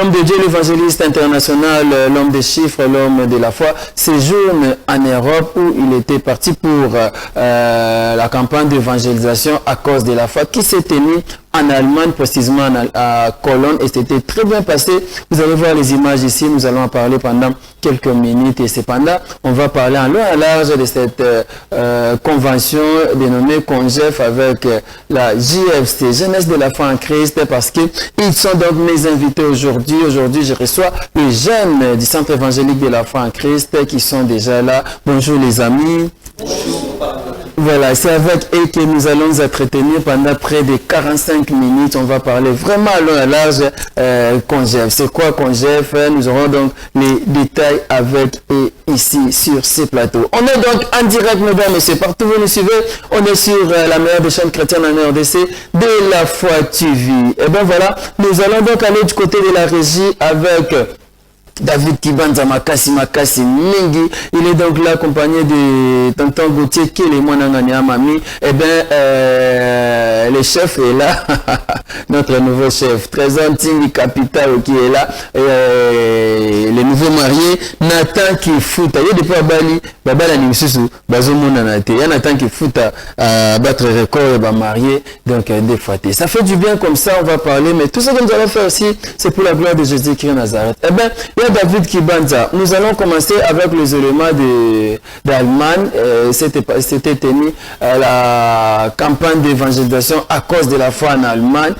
L'homme de Dieu, l'évangéliste international, l'homme des chiffres, l'homme de la foi, séjourne en Europe où il était parti pour la campagne d'évangélisation à cause de la foi qui s'est tenue en Allemagne, précisément à Cologne, et c'était très bien passé. Vous allez voir les images ici, nous allons en parler pendant quelques minutes, et cependant, on va parler en long et en large de cette convention dénommée CONGEF avec la JFC, Jeunesse de la foi en Christ, parce qu'ils sont donc mes invités aujourd'hui. Aujourd'hui, je reçois les jeunes du Centre évangélique de la foi en Christ qui sont déjà là. Bonjour les amis. Voilà, c'est avec eux que nous allons nous entretenir pendant près de 45 minutes. On va parler vraiment à long et large CONGEF. C'est quoi CONGEF? Nous aurons donc les détails avec eux ici sur ces plateaux. On est donc en direct, mesdames et messieurs, partout vous nous suivez. On est sur la meilleure des chaînes chrétiennes en RDC, de la foi TV. Et bien voilà, nous allons donc aller du côté de la régie avec David Kibanza Makasi Mingi. Il est donc là accompagné de Tonton Gauthier qui est le Mwanangania Mami. Eh bien, le chef est là, notre nouveau chef, Trésor Tingi Capital qui est là, le nouveau marié, Nathan Kifuta. Il y a depuis Bali, Babala Nimsusu, Bazomona Nate. Il y a Nathan Kifuta à battre record et marié, donc des fois. Ça fait du bien comme ça, on va parler, mais tout ce que nous allons faire aussi, c'est pour la gloire de Jésus-Christ Nazareth. Eh bien, David Kibanza, nous allons commencer avec les éléments d'Allemagne. C'était tenu à la campagne d'évangélisation à cause de la foi en Allemagne.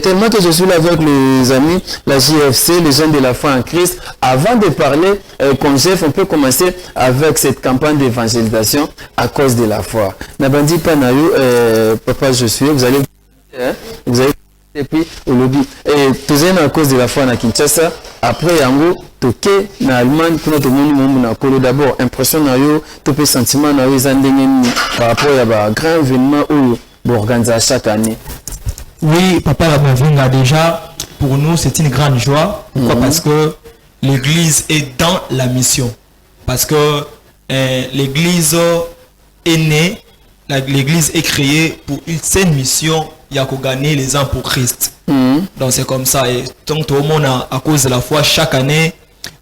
Tellement que je suis là avec les amis, la JFC, les jeunes de la foi en Christ. Avant de parler CONGEF, on peut commencer avec cette campagne d'évangélisation à cause de la foi. Nabandi Panayo, papa, je suis, vous allez et puis au lobby et toujours à cause de la foi à Kinshasa. Après yango toke na Allemagne pour notre monde na kolo. D'abord impression na yo to pe sentiment na yo zandengeni par rapport à grand événement où organise chaque année. Oui, papa Rabavinga, déjà pour nous c'est une grande joie. Pourquoi? Parce que l'église est dans la mission, parce que l'église est née, l'église est créée pour une seule mission. Il y a qu'à gagner les ans pour Christ. Donc c'est comme ça. Et donc tout le monde à cause de la foi chaque année,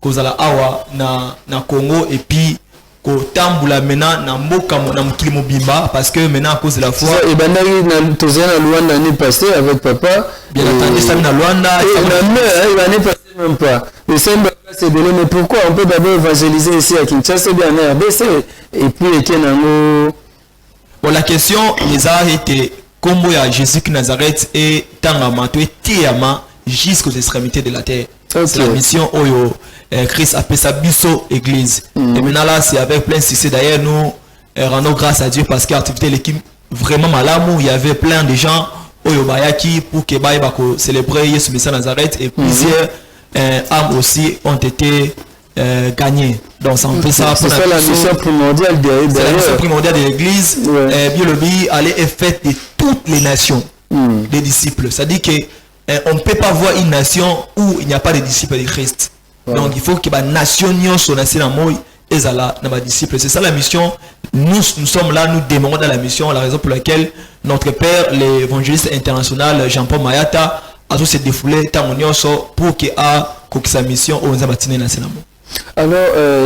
cause de la awa na Congo et puis qu'au tamboula maintenant na mboka na mkili bimba parce que maintenant à cause de la foi. Et ben là na tozana na Luanda l'année passée avec papa. Bien entendu ça na Luanda. Et l'année passée même pas. Le Samba c'est de mais pourquoi on peut d'abord évangéliser ici à Kinshasa bien en RDC et puis Kenango. Bon la question les a été Combo ya Jésus qui Nazareth et Tangamato et Tiama jusqu'aux extrémités de la terre. Okay. C'est la mission Oyo. Christ appelle ça Bisso Église. Et maintenant là, c'est avec plein succès. D'ailleurs, nous rendons grâce à Dieu parce que l'activité de l'équipe vraiment malamou. Il y avait plein de gens Oyo Bayaki pour que Baïbako célébrer Jésus Messie Nazareth et plusieurs âmes aussi ont été gagnées. Donc ça on fait ça pour la mission primordiale de l'église. C'est la mission primordiale de l'église. Biologie allait être faite de toutes les nations des disciples. C'est-à-dire que on ne peut pas voir une nation où il n'y a pas de disciples de Christ. Donc il faut que la nation soit dans disciples. C'est ça la mission. Nous sommes là, nous démarrons dans la mission. La raison pour laquelle notre père, l'évangéliste international Jean-Paul Mayata, a tout se défoulé pour qu'il ait sa mission au Zabatine national. Alors,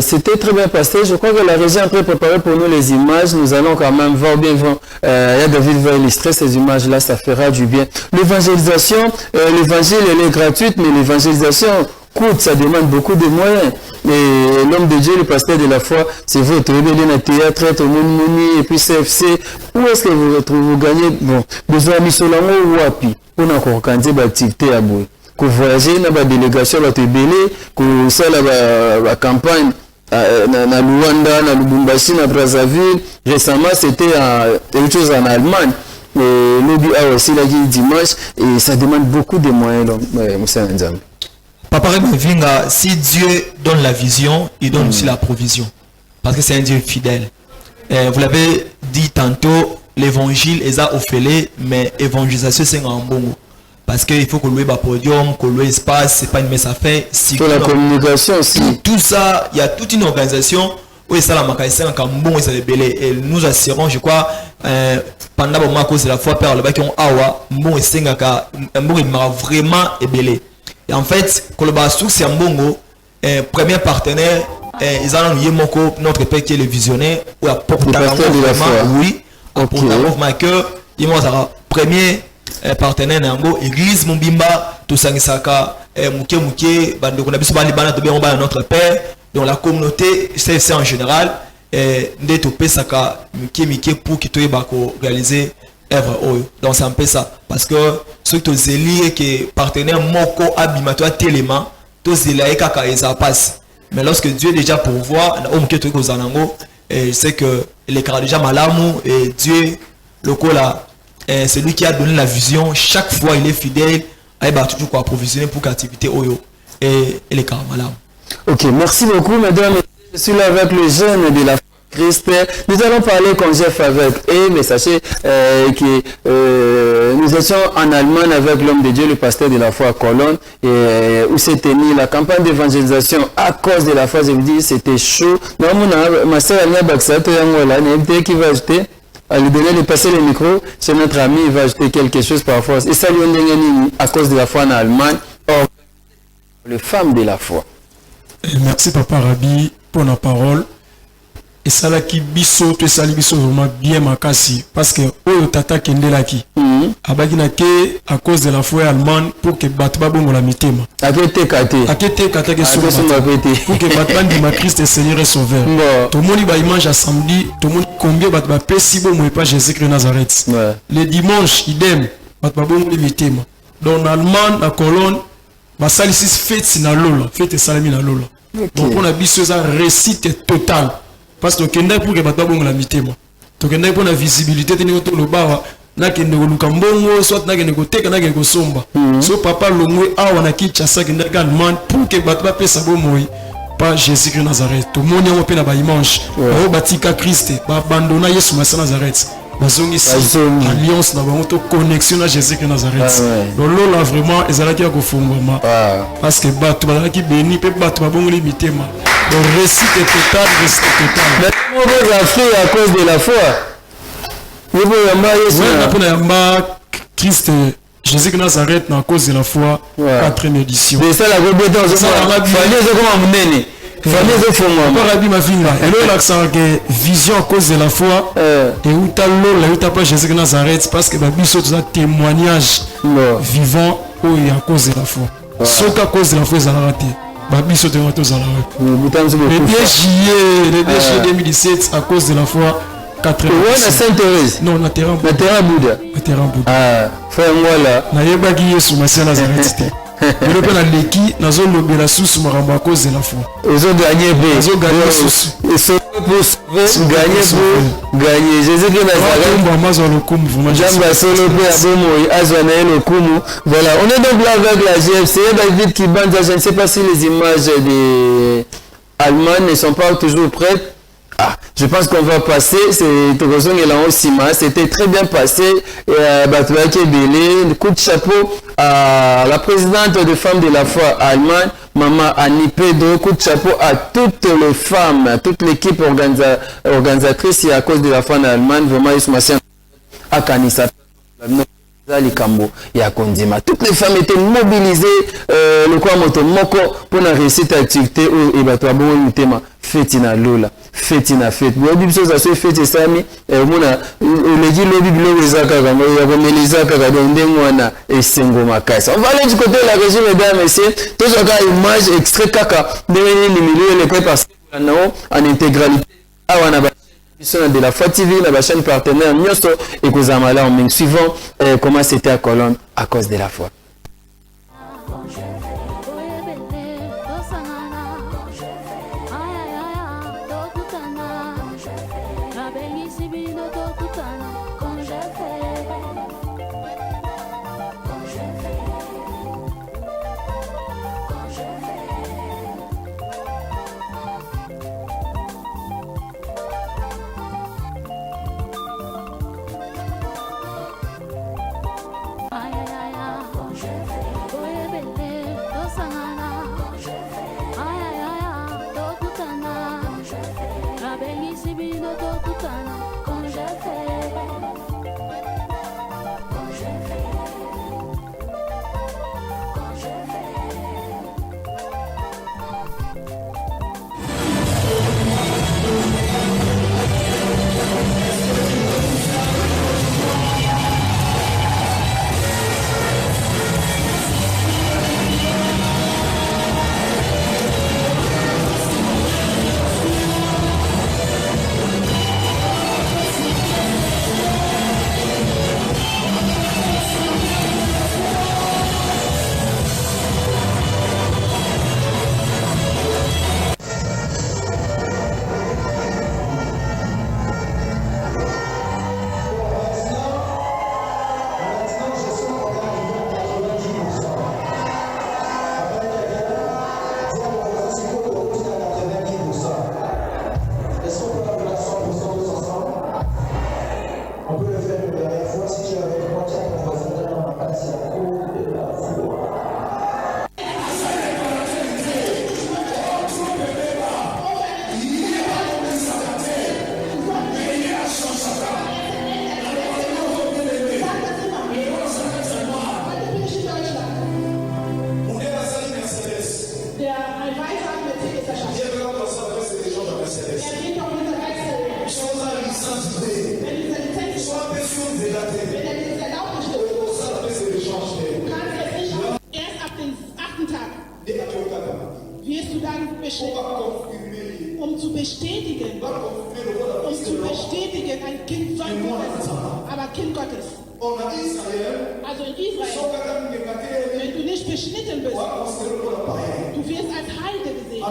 c'était très bien passé. Je crois que la régie a préparé pour nous les images. Nous allons quand même voir bien. David va illustrer ces images-là, ça fera du bien. L'évangélisation, l'évangile, elle est gratuite, mais l'évangélisation coûte, ça demande beaucoup de moyens. Et l'homme de Dieu, le pasteur de la foi, c'est vous retrouvez dans le théâtre, tout le monde, et puis CFC. Où est-ce que vous retrouvez, vous gagnez, bon, besoin de Misolango ou Wapi, pour nous organiser l'activité à bout. Que voyager dans la délégation va te belé, que ça la campagne na Luanda, na Lubumbashi, na Brazzaville. Récemment, c'était quelque chose en Allemagne. Et lobby a aussi la dimanche et ça demande beaucoup de moyens. Monsieur Nzambe. Papa Rebavinga, si Dieu donne la vision, il donne aussi la provision. Parce que c'est un Dieu fidèle. Vous l'avez dit tantôt, l'évangile est à offrir, mais l'évangélisation c'est un bon mot. Parce qu'il faut que l'on ait un podium, que l'on ait espace, c'est pas une messe à faire. Pour la communication aussi. Tout ça, il y a toute une organisation où ça la macaïsien en bon et ça belé. Et nous assurons, je crois, pendant le mois cause de la foi, père le bac on awa, bon et sengaka, bon il m'a vraiment belé. Et en fait, Kolobasu, c'est un bongo, premier partenaire, ils ont eu notre père qui est le visionnaire, ou à oui, à Portamouf ils m'ont premier partenaire Nango, église Mumbimba, tout ça, Mouké, notre père, dans la communauté, c'est en général, Ndeto Pesaka, Mouké, pour qui réaliser œuvre. Donc c'est un peu ça. Parce que ceux qui sont liés, qui partenaire Moko, Abimato, Téléma, tous les laïcs, ça passe. Mais lorsque Dieu déjà pourvoit, je sais que les cas déjà malamou et Dieu, le là, c'est lui qui a donné la vision. Chaque fois, il est fidèle. Il va toujours approvisionner pour l'activité Oyo et les cas malamou. Ok, merci beaucoup, mesdames. Je suis là avec le jeune de la Christ. Nous allons parler comme Jeff avec eux, mais sachez que nous étions en Allemagne avec l'homme de Dieu, le pasteur de la foi à Cologne, où s'est tenue la campagne d'évangélisation à cause de la foi. Je vous dis, c'était chaud. Non, ma soeur Ania Baksato, qui va ajouter, à lui donner de passer le micro, c'est notre ami, il va ajouter quelque chose par force. Et ça lui à cause de la foi en Allemagne, or, les femmes de la foi. Merci Papa Rabi pour la parole. Et ça là qui biso tout ça biso vraiment bien makasi parce que oyo tata kendelaki abaki na ke à cause de la foi allemande pour que batba bongo la mitema akete kate que pour que batba de ma Christ et Seigneur et Sauveur tout le monde ba image à samedi tout le monde combien batba pesi bon moi pas Jésus Christ Nazareth le dimanche idem batba bongo le mitema dans Allemagne à Cologne ba salisi fête na lola fête salami na lola donc on a biso ça récite total. Parce que kenda pour que batba bongo la mitema to kenda pour la visibilité teni to lo bawa na kende ko lukambongo soit na kende ko teka na kende ko somba so papa longwe awa na kicha sa kende kan man pour que batba pesa bomoi pas Jésus Christ Nazareth to moni ngo pe na ba image o batika Christ ba abandona Yesu Massa Nazareth bazongi alliance na bango to connexion à Jésus Christ Nazareth donc là vraiment ezalaki ya kofungwama parce que bato bazalaki béni pe bato babongoli mitema. Le récit est total, Mais comment vous avez fait à cause de la foi? Vous voyez, Christ, Jésus qui Nazareth, à cause de la foi, 4e édition. C'est ça la compétence. Vision à cause de la foi et où t'as l'eau, où t'as pas Jésus qui Nazareth, parce que Biso tu as témoignage vivant où il y a à cause de la foi. Sauf qu'à cause de la foi, ils ont raté. Babiso de Matos à la le 2 juillet 2017 à cause de la foi 4 Sainte-Thérèse. Non, na terrain Bouddha. Ah, frère moi là. Na yeba ki Yesu Massa Nazareth. Le pe na leki na zo lobela susu makambo à cause de la foi. Ils ont gagné bé. Ils ont gagné susu. Ils sont pour gagner pour gagner. Jésus qui Voilà, on est donc là avec la GFC, David qui bande, je ne sais pas si les images des Allemands ne sont pas toujours prêtes. Ah, je pense qu'on va passer, c'était très bien passé, coup de chapeau à la présidente des femmes de la foi allemande, Maman Annie Pedro, coup de chapeau à toutes les femmes, à toute l'équipe organisatrice et à cause de la foi en Allemagne, vraiment ils sont à Kanisa. Toutes les femmes étaient mobilisées le quoi moko pour la réussite activité où fetina lola fetina fete bobi biso za so fete sami mona leji lobi bilo ezaka kama ya komelisa kaka ndenge wana esengo makasi. On va aller du côté de la régie, mesdames et messieurs, tout ça ka image extrait kaka ndenge ni milieu le quoi parce que non en intégralité awana de la foi TV, la chaîne partenaire Nyoso et Kozamala en main suivant comment c'était à Cologne à cause de la foi. Erst ab dem 8. Tag wirst du dann um zu bestätigen, ein Kind Sohn Gottes, aber Kind Gottes. Also in Israel, wenn du nicht beschnitten bist, du wirst als Heide gesehen.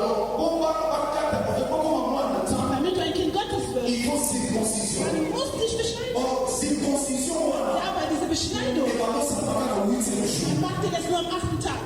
Damit du ein Kind Gottes wirst, du musst dich beschneiden. Ja, aber diese Beschneidung, man macht dir das nur am 8. Tag.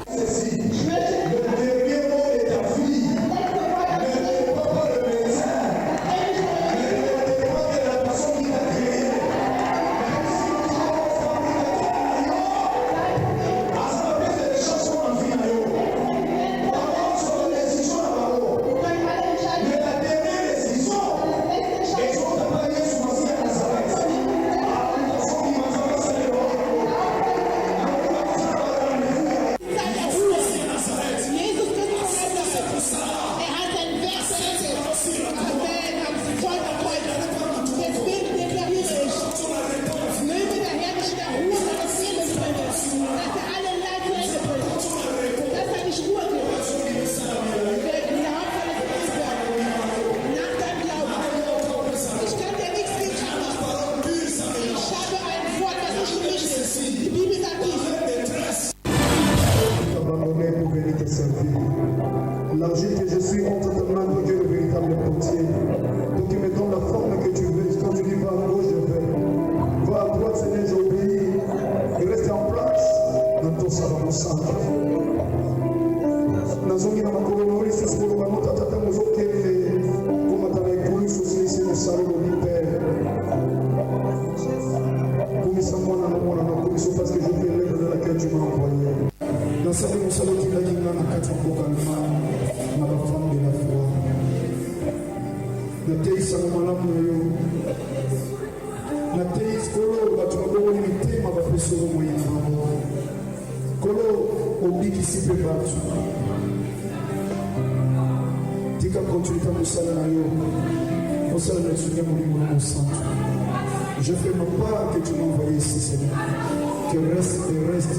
L'argile que je suis entre ta main, toi Dieu le véritable portier. Toi qui me donnes la forme que tu veux. Quand tu dis va à gauche, je vais. Va à droite, Seigneur, j'obéis. Et reste en place dans ton salon centre. Nazongi na makolo na oli sisi kolo banota tata mozokende komata na ekulu sosilisi mosala lobi père. Komisa mwana na mwana na komiso parce que je fais l'œuvre de laquelle tu m'as envoyé. Dans cette mosala otikaki nga na kati ya mboka Allemagne na bafemme de la foi. Nateisaka malamu na yo. Nateisi kolo bato babongoli mitema bapesi oyo moyena bango. Kolo obikisi mpe bato. Tika continuité mosala na yo. Mosala na esungi ya molimo na mosantu. Je fais ma part que tu m'as envoyé ici, Seigneur. Que reste et reste.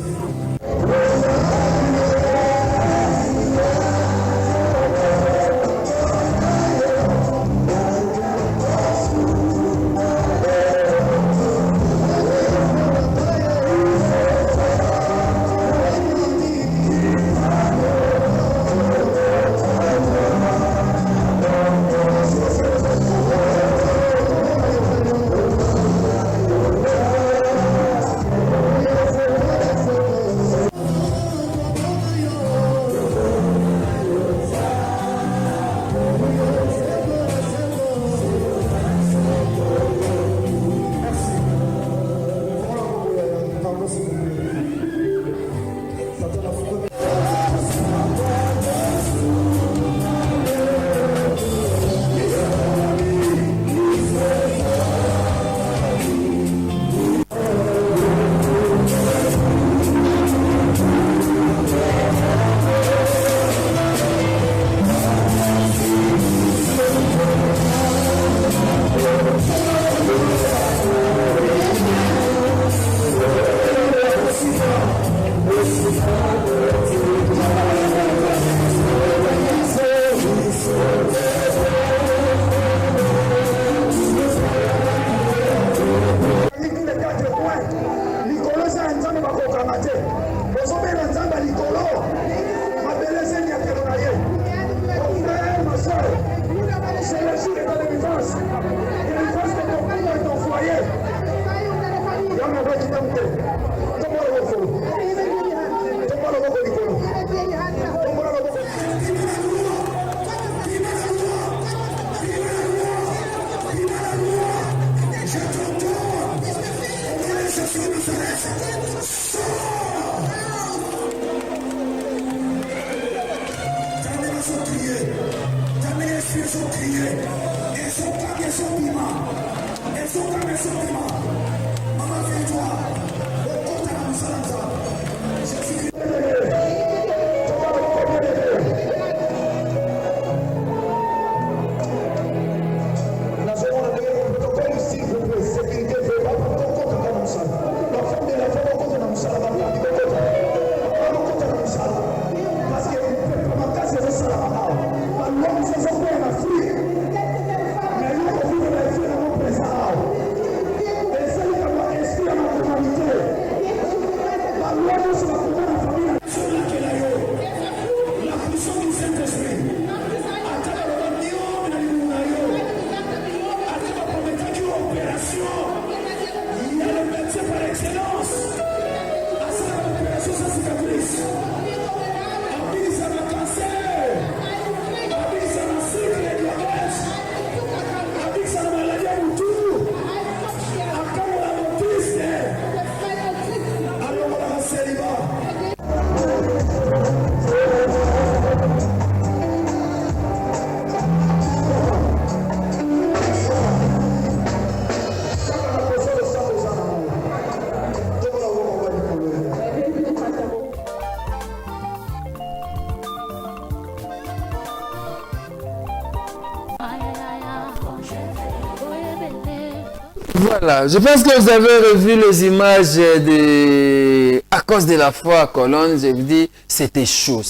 Voilà, je pense que vous avez revu les images de À cause de la foi à Cologne. Je vous dis, c'était chaud.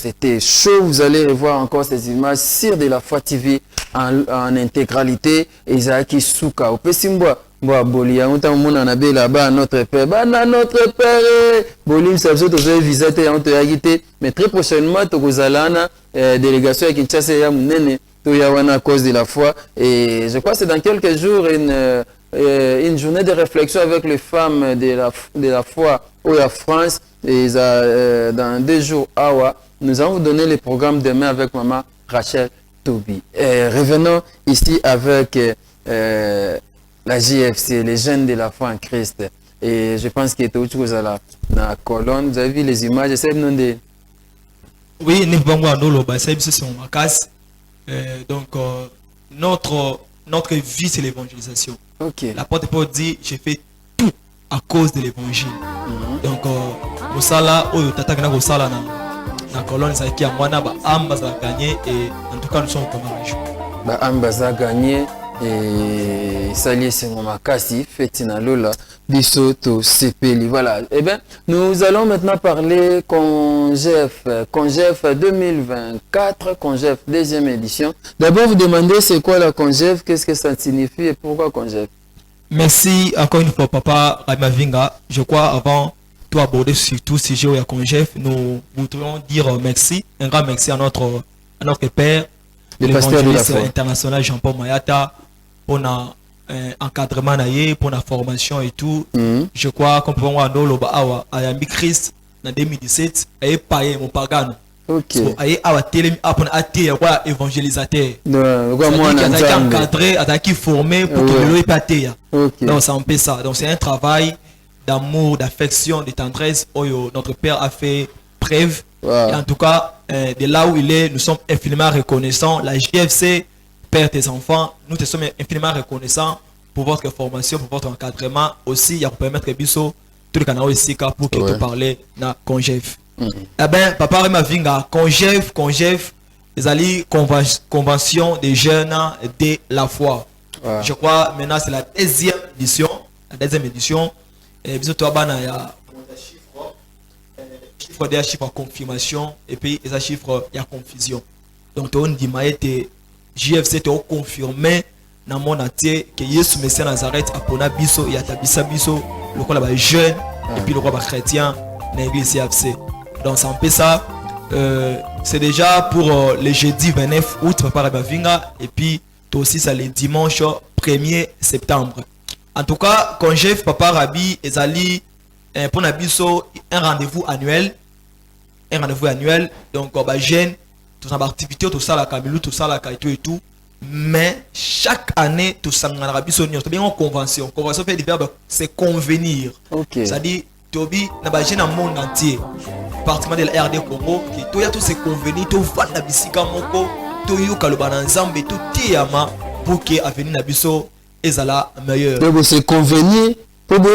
Vous allez revoir encore ces images sur De la foi TV en intégralité. Isaac Souka. Au Pessimbois. Boa bolia on t'a mon anabé là-bas notre père bolim ça vous avez visité on t'a agité mais très prochainement to gozalana délégation à Kinshasa ya munene to ya wana à cause de la foi et je crois que c'est dans quelques jours une journée de réflexion avec les femmes de la foi au France et dans 2 jours nous allons vous donner le programme demain avec maman Rachel Tobi. Revenons ici avec la JFC, les jeunes de la foi en Christ. Et je pense qu'il était autre chose à la colonne. Vous avez vu les images, c'est le nom de... Oui, nous avons ma casse. Donc, notre vie, c'est l'évangélisation. Okay. La porte Paul dit, j'ai fait tout à cause de l'évangile. Donc, au sala, au tatagana au sala na colonne, ça qui a moana ba ambaza gagné et en tout cas nous sommes comme un ba ambaza gagné. Et salut c'est mon makasi fetina lola biso to sepeli. Voilà, eh bien nous allons maintenant parler Congef 2024, Congef deuxième édition. D'abord vous demandez c'est quoi la Congef, qu'est-ce que ça signifie et pourquoi Congef? Merci encore une fois papa Raimavinga. Je crois avant tout aborder sur tout sujet où il y a Congef, nous voudrions dire merci, un grand merci à notre père, l'évangéliste international Jean-Paul Mayata, pour l'encadrement, pour la formation et tout. Je crois qu'on peut voir à Yambi Christ en 2017, et paye mon pagano. Ok. Et à télé, à évangélisateur. Encadré, attaqué formé pour que le paye. Donc ça on fait ça. Donc c'est un travail d'amour, d'affection, de tendresse. Notre père a fait preuve. Et en tout cas, de là où il est, nous sommes infiniment reconnaissants. La JFC, Père tes enfants, nous te sommes infiniment reconnaissants pour votre formation, pour votre encadrement. Aussi, il y a pour permettre Bisso, tout le canal ici, pour que tu parles de Congef. Eh bien, papa Raimavinga, Congef, les alliés convention des jeunes de la foi. Je crois maintenant c'est la deuxième édition. Et Bisso, toi, il y a des chiffres en confirmation et puis les chiffres il y a confusion. Donc on dit que JFC te confirmé dans mon entier que Jésus Messie Nazareth a pona biso et a tabisa biso le roi là jeune et puis le roi chrétien dans l'église JFC. Donc ça fait ça c'est déjà pour le jeudi 29 août papa Raimavinga et puis aussi ça le dimanche 1er septembre. En tout cas Congef papa Rabi ezali pour Nabiso un rendez-vous annuel. Donc jeune tout ça activité tout ça la Kabilou tout ça la Kaito et tout mais chaque année tout ça na Rabiso c'est bien en convention fait du verbe c'est convenir. C'est-à-dire Tobi na ba jeune monde entier particulièrement de la RD Congo qui tout y a tout c'est convenir tout va na bisika moko tout yo kaloba na nzambe tout tiama pour que avenir na biso ezala meilleur. Donc c'est convenir pour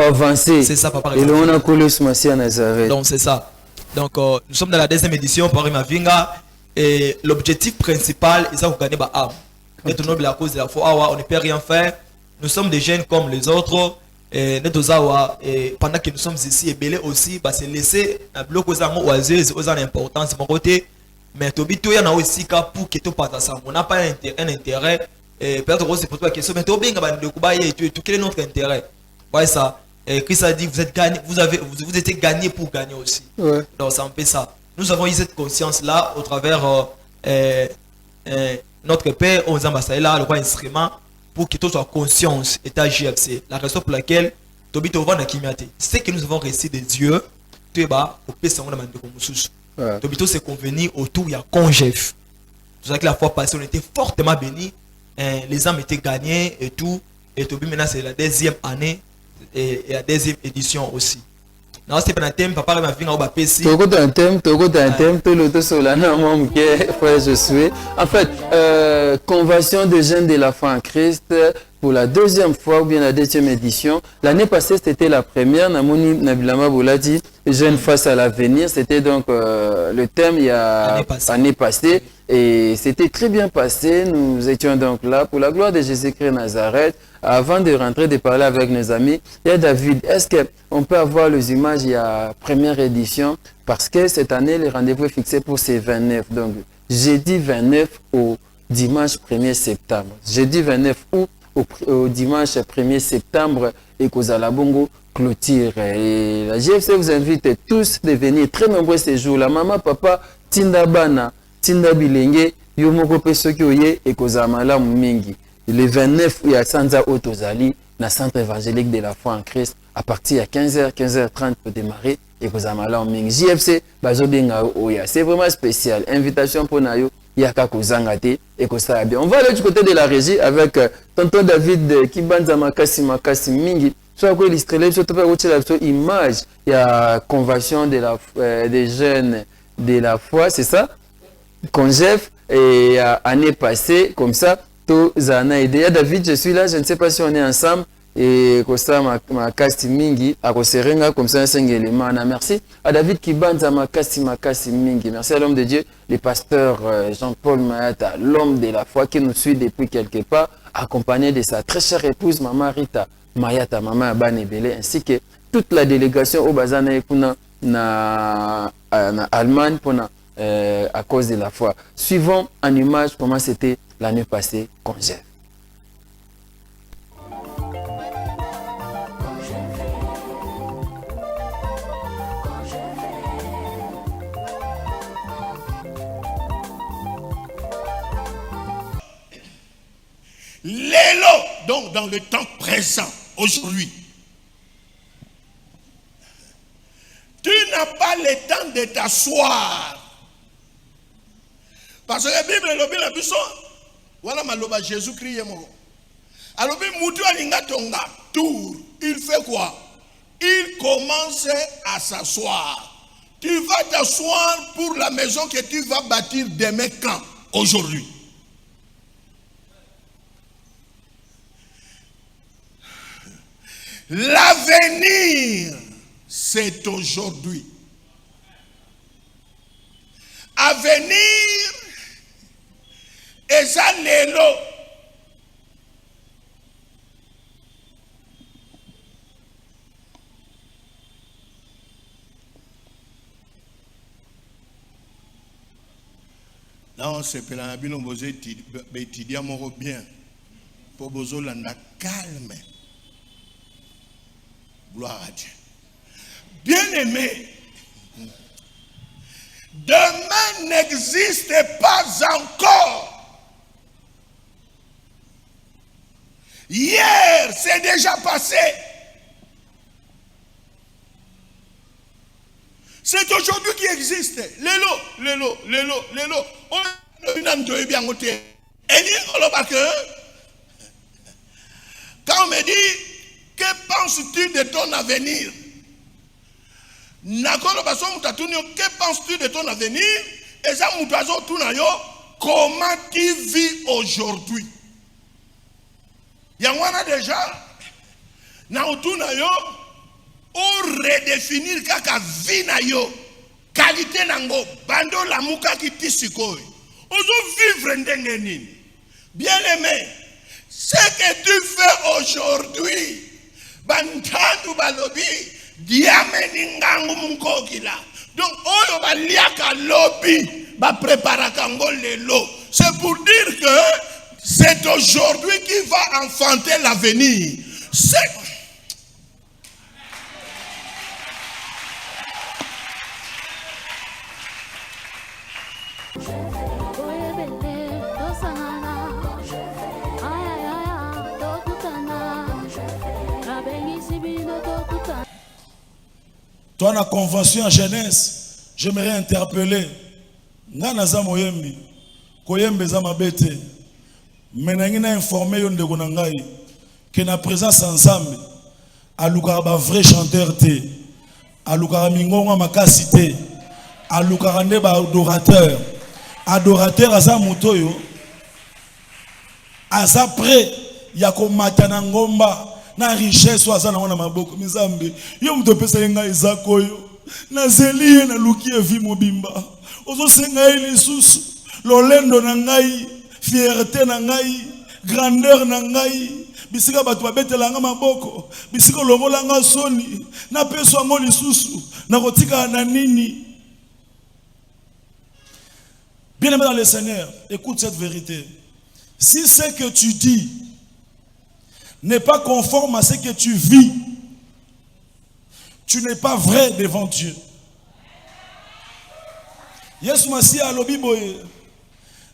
avancer. C'est ça, papa. Et on a collé ce Messie à Nazareth. Donc c'est ça. Donc nous sommes dans la deuxième édition par Raimavinga et l'objectif principal est ça vous gagner âme. Être noble à cause de la foi, on ne peut rien faire. Nous sommes des jeunes comme les autres. Et pendant que nous sommes ici et belé aussi, c'est laisser un bloc aux amours oiseuses, aux importance de mon côté. Mais Tobito y en a aussi pour que tout passe ensemble. On n'a pas un intérêt. Peut-être que c'est pour toi la question, mais quel est notre intérêt? Voilà ça. Christ a dit, vous êtes gagné, vous étiez gagné pour gagner aussi. Donc ça en fait ça. Nous avons eu cette conscience-là au travers notre Père, on nous a là, le roi instrument, pour que tout soit conscience, état JFC. La raison pour laquelle Tobito va dans Kimiate, c'est que nous avons reçu de Dieu, tu es bas, au pays, on a demandé comme sous. Tobito s'est convenu autour, il y a Congef. C'est ça que la fois passée, on était fortement bénis. Les âmes étaient gagnées et tout. Et Tobi maintenant c'est la deuxième année et la deuxième édition aussi. Non, c'est pas un thème, papa m'a vu en bas PC. Togo un thème, tout le solana, mon frère, je suis. En fait, convention des jeunes de la foi en Christ pour la deuxième fois ou bien la deuxième édition. L'année passée, c'était la première. Namoni Nabilama Bouladi, Jeunes face à l'avenir. C'était donc le thème il y a année passée. Et c'était très bien passé. Nous étions donc là pour la gloire de Jésus-Christ Nazareth. Avant de rentrer, de parler avec nos amis, il y a David. Est-ce qu'on peut avoir les images il y a première édition? Parce que cette année, le rendez-vous est fixé pour ces 29. Donc, jeudi 29 au dimanche 1er septembre. Jeudi 29 août au dimanche 1er septembre et Kozalabongo clôture. Et la GFC vous invite tous de venir très nombreux ces jours-là. Maman, papa, Tinda Bana, Tinda Bilenge, Yomoko Pesoki Oye et Kozamala Mingi. Le 29, il y a Sanza Otozali, dans le centre évangélique de la foi en Christ, à partir de 15h, 15h30 pour démarrer et Kozamala Mingi. JFC, Bazodenga Oya. C'est vraiment spécial. Invitation pour Nayo. Yaka Kozangate et Kosa bien. On va aller du côté de la régie avec tonton David qui banza makasi mingi. Soit quoi illustrer, soit pas image. Il y a convention de la des jeunes de la foi, c'est ça? Congef et année passée comme ça. Tout zana idée. David, je suis là. Je ne sais pas si on est ensemble. Et Kosa makasi mingi à Koserenga comme ça un cinq éléments. Merci à David Kibanza makasi mingi. Merci à l'homme de Dieu, le pasteur Jean-Paul Mayata, l'homme de la foi qui nous suit depuis quelque part, accompagné de sa très chère épouse Maman Rita Mayata, Maman Abanebele, ainsi que toute la délégation au Bazana et na Allemagne à cause de la foi. Suivons en image comment c'était l'année passée congé. L'élo, donc dans le temps présent, aujourd'hui, tu n'as pas le temps de t'asseoir. Parce que la Bible est la Bible, voilà maloba Jésus-Christ. Alors, tour, il fait quoi? Il commence à s'asseoir. Tu vas t'asseoir pour la maison que tu vas bâtir demain quand? Aujourd'hui. L'avenir, c'est aujourd'hui. Avenir, et ça l'élo. Là, on se peut la bien, on va étudier bien. Pour besoin de calme. Gloire à Dieu. Bien-aimé, demain n'existe pas encore. Hier, c'est déjà passé. C'est aujourd'hui qui existe. L'élo. On a bien noté. Et quand on me dit, que penses-tu de ton avenir? Que penses-tu de ton avenir? Et ça, comment tu vis aujourd'hui? Il y a déjà, on redéfinir kaka vie na yo, qualité nango, bando la muka ki tisikoy. On vivre ndengenini. Bien aimé, ce que tu fais aujourd'hui, bantandu balobi diameni ngangu munkokila. Donc oyo baliaka lobi ba prépara kango lelo. C'est pour dire que c'est aujourd'hui qui va enfanter l'avenir. C'est toi, la convention en jeunesse, j'aimerais interpeller Nanaza Moyembi, Koyembe Zamabete, Menangina informé yon de Gonangai, que na présence ensemble, à Lukaraba vrai chanteur té, à Lukaramingonga makasité, à Lukarande ba adorateur à sa motoyo, à sa près, yako matanangomba. Na richesse waza na wana maboko mizambe yo mto pesa yenga izako yo nazeli na luki evi mobimba ozo senga ili susu lolendo na ngai fierté na ngai grandeur na ngai bisika batu babetela nga maboko bisika longola nga soni na peso ngo lisusu na kotika na nini. Bien-aimé dans le Seigneur, écoute cette vérité. Si ce que tu dis n'est pas conforme à ce que tu vis, tu n'es pas vrai devant Dieu. Yes, Massi alobi boye.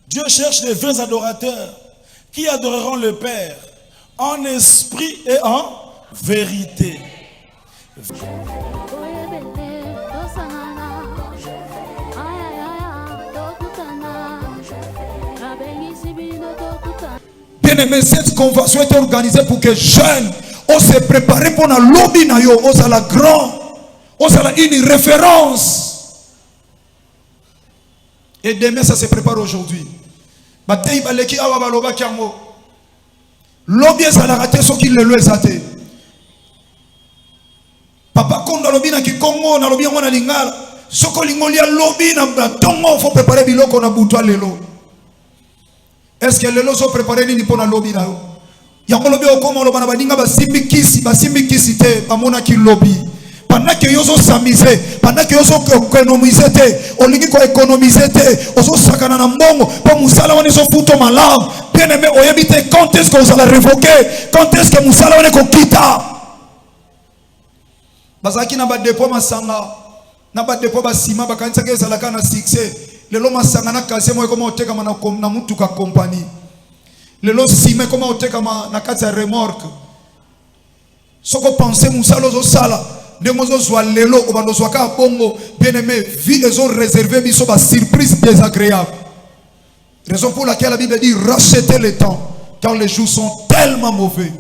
Dieu cherche des vrais adorateurs qui adoreront le Père en esprit et en vérité. Bien-aimé, cette convention est organisée pour que jeunes on se prépare pour la lobby na yo, on la grand, on la une référence. Et demain ça se prépare aujourd'hui. Batei baleki awa baloba kiango. Lobby ça la raté ce qu'il le zate. Papa konda lobby na Kikongo na lobby ngona lingala. Soko lingolia lobby na tongo faut préparer biloko na butwa lelo. Est-ce que les lois sont préparés ni pour la lobby là? Il y a un lobby au comment le banabadinga basimbi kisi te bamona ki lobby. Pendant que yoso s'amuser, pendant que yoso économiser te, olingi ko économiser te, oso sakana na mbongo, pa musala wane so futo malamu. Bien aimé, oyebite quand est-ce que vous allez révoquer? Quand est-ce que musala wane ko kita? Bazaki na ba dépôt masanga, na ba dépôt ba sima ba kanisa ke salaka na succès. Lelo masanga na kase mo koma oteka na mutu ka compagnie. Lelo sime koma oteka na kati ya remorque. Soko penser musalo zo sala ndemo zo zwa lelo obando zwa ka bongo bien-aimé vie ezo réservé biso ba surprise désagréable. Raison pour laquelle la Bible dit rachetez le temps car les jours sont tellement mauvais.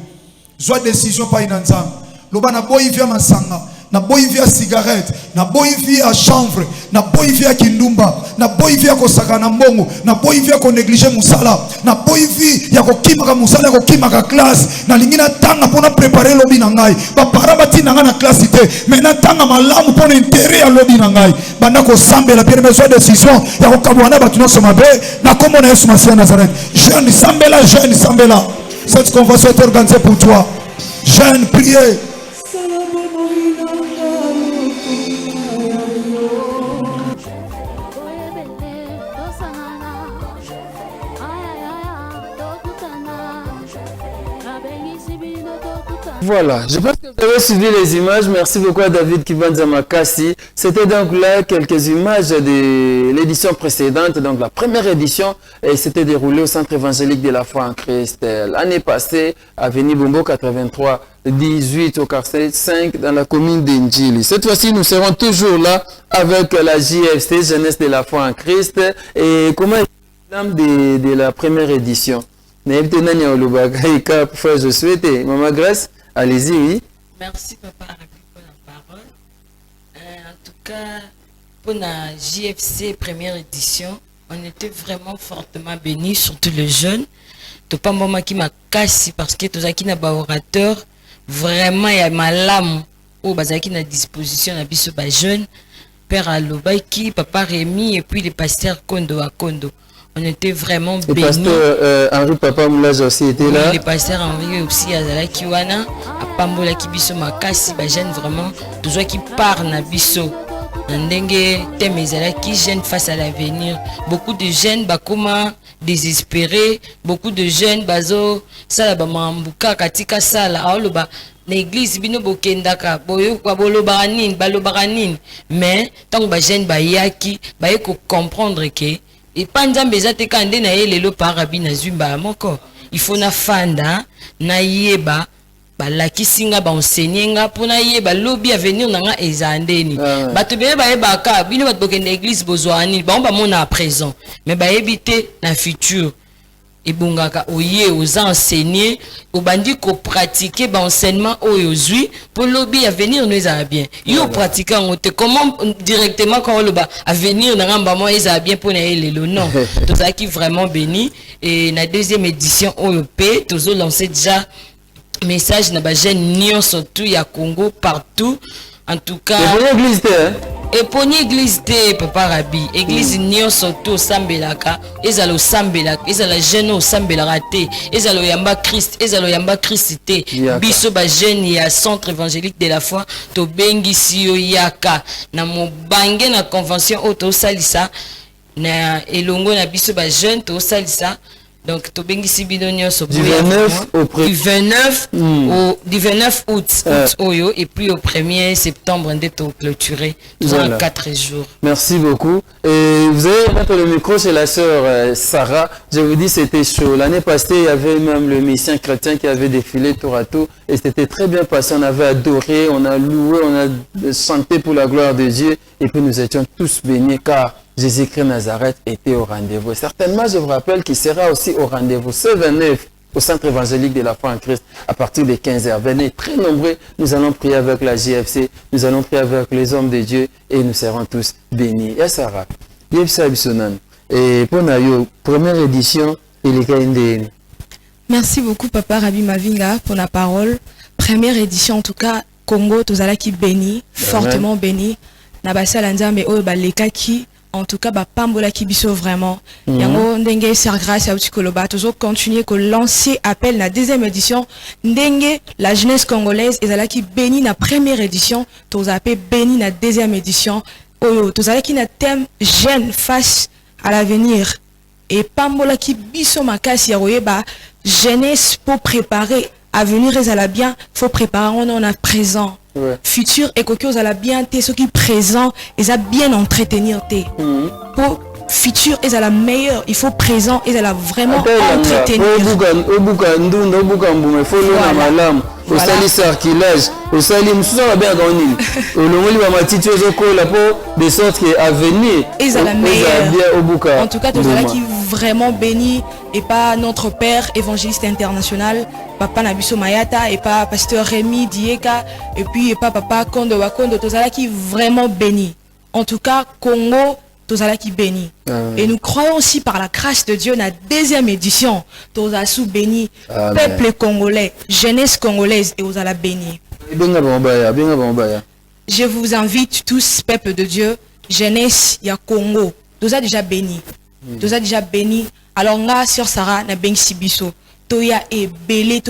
Zwa décision pa inanzam. Loba na boyi via masanga. Na boyi via cigarette, na boyi via chanvre, na boyi via kindumba, na boyi via kosaka na mbongo, na boyi via ko négliger musala, na boyi via ya ko kimaka musala ko kimaka classe, na lingina tanga pona préparer lobby na ngai, ba para batina nga na classe te, mais na tanga malamu pona intérêt ya lobby na ngai, banda ko sambela bien besoin décision ya ko kabwana batuna somabe, na komo na Yesu Masia Nazareth. Jeune sambela, cette convention est organisée pour toi. Jeune, priez. Voilà, je pense que vous avez suivi les images. Merci beaucoup à David Kibanza Makassi. C'était donc là quelques images de l'édition précédente, donc la première édition, et s'était déroulée au Centre évangélique de la foi en Christ. L'année passée, avenue Bombo 83, 18 au quartier 5 dans la commune d'Indjili. Cette fois-ci, nous serons toujours là avec la JFC, Jeunesse de la foi en Christ. Et comment est le de la première édition? Je souhaite, Maman Grace. Allez-y, oui. Merci, Papa, pour la parole. En tout cas, pour la JFC première édition, on était vraiment fortement bénis, surtout les jeunes. Tout pas moi qui m'a cassé parce que tout ça qui n'a pas orateur, vraiment il y a ma lame au bazaki na disposition na biso ba jeune, Père Alobaki, Papa Rémi et puis les pasteurs Kondo à Kondo. On était vraiment bénis. Le pasteur Henri Papa Moulage aussi était là. Oui, le pasteur Henri aussi à Kiwana, à Pambola Kibiso Makasi, bah jeune vraiment, tout ça qui part na biso. Ndenge thème qui jeune face à l'avenir. Beaucoup de jeunes bah comment désespérés, beaucoup de jeunes bazo sala ba mambuka katika sala aolo ba l'église bino bokendaka boyo kwa bolo baranin mais tant ba jeune ba yaki ba ko comprendre que et pas nzambe ezate kande na ye lelo parabi na zumba moko il faut na fanda na yeba balakisinga ba enseigner pour na yeba lobby à venir nanga ezandeni bato be ba yebaka bino bato bokende église bozwani ba mona à présent mais ba yebite na futur et bongaka oye aux enseigner au bandi ko pratiquer ba enseignement oyozui pour lobby à venir nous a bien yo pratiquer on te comment directement quand le ba à venir na ngamba moi ils a bien pour na lelo non tout ça qui vraiment béni et la deuxième édition OEP toujours lancé déjà message na ba jeune nion surtout ya Congo partout En tout cas, et pour l'église de Papa Rabi, église nyonso to sambelaka, ezalo sambelaka, ezala jeune sambelaka te, ezalo yamba Christ, ezalo yamba Christ te. Biso ba jeune ya centre évangélique de la foi to bengisi yo yaka na mobange na convention auto salisa na elongo na biso ba jeune to salisa. Donc to bengisi bino nyonso du 29 du 29 août oyo et puis au 1er septembre on est clôturé durant 4 jours. Merci beaucoup. Et vous avez mettre le micro chez la sœur Sarah. Je vous dis c'était chaud. L'année passée il y avait même le mission chrétien qui avait défilé tour à tour et c'était très bien passé. On avait adoré, on a loué, on a chanté pour la gloire de Dieu et puis nous étions tous bénis car Jésus-Christ Nazareth était au rendez-vous. Certainement, je vous rappelle qu'il sera aussi au rendez-vous ce 29 au centre évangélique de la foi en Christ à partir de 15h. Venez très nombreux, nous allons prier avec la JFC, nous allons prier avec les hommes de Dieu et nous serons tous bénis. Et Sarah, et pour la première édition, il est Merci beaucoup Papa Rabi Mavinga pour la parole. Première édition en tout cas, Congo, Tozalaki béni, fortement béni. Nabasa Lanzambe Obalekaki. En tout cas, pambola kibiso vraiment. Yango ndenge ser grâce à Utikoloba, toujours continuer que lancer appel la deuxième édition. Ndenge la jeunesse congolaise ezala ki béni na première édition, toza appelé béni na deuxième édition. Oyo toza ki na thème jeune face à l'avenir. Et pambola kibiso makasi ya royeba jeunesse pour préparer avenir ezala bien, faut préparer on a présent. Futur et coquille à la bien té ce qui présent et à bien entretenir té pour futur est à la meilleure il faut présent et à la vraiment entretenir au sali sarcilage au sali msusa bien goni au longoli ba matiti ozokola pour de sorte que avenir est à la meilleure en tout cas tous là qui vraiment béni et pas notre père évangéliste international Papa Nabiso Mayata et pas pasteur Rémi Dieka et puis et pas Papa Kondo Wakondo tous là qui vraiment béni en tout cas Congo tous là qui béni et nous croyons aussi par la grâce de Dieu la deuxième édition tous là sous béni peuple congolais jeunesse congolaise et aux ala béni. Je vous invite tous peuple de Dieu jeunesse ya Congo tous a déjà béni tous a déjà béni alors nga sur Sarah na bengi sibiso toya ebele